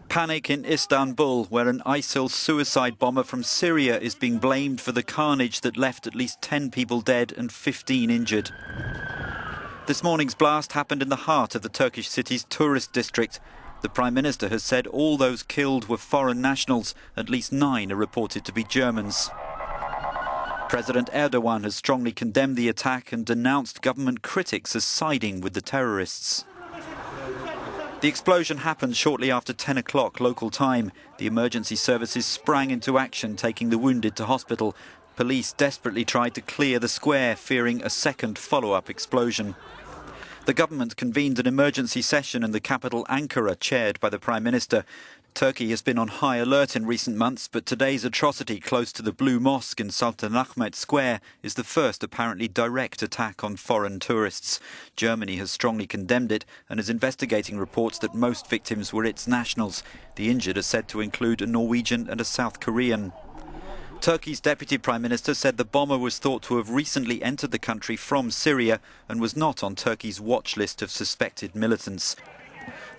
Panic in Istanbul, where an ISIL suicide bomber from Syria is being blamed for the carnage that left at least 10 people dead and 15 injured. This morning's blast happened in the heart of the Turkish city's tourist district. The Prime Minister has said all those killed were foreign nationals. At least 9 are reported to be Germans. President Erdogan has strongly condemned the attack and denounced government critics as siding with the terrorists. The explosion happened shortly after 10 o'clock local time. The emergency services sprang into action, taking the wounded to hospital. Police desperately tried to clear the square, fearing a second follow-up explosion. The government convened an emergency session in the capital Ankara, chaired by the Prime Minister. Turkey has been on high alert in recent months, but today's atrocity close to the Blue Mosque in Sultanahmet Square is the first apparently direct attack on foreign tourists. Germany has strongly condemned it and is investigating reports that most victims were its nationals. The injured are said to include a Norwegian and a South Korean. Turkey's Deputy Prime Minister said the bomber was thought to have recently entered the country from Syria and was not on Turkey's watch list of suspected militants.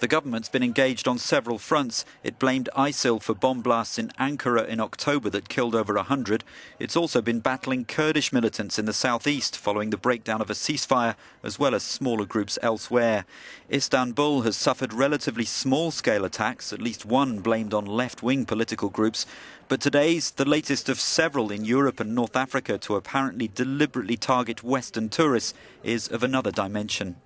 The government's been engaged on several fronts. It blamed ISIL for bomb blasts in Ankara in October that killed over 100. It's also been battling Kurdish militants in the southeast following the breakdown of a ceasefire, as well as smaller groups elsewhere. Istanbul has suffered relatively small-scale attacks, at least one blamed on left-wing political groups. But today's the latest of several in Europe and North Africa to apparently deliberately target Western tourists is of another dimension.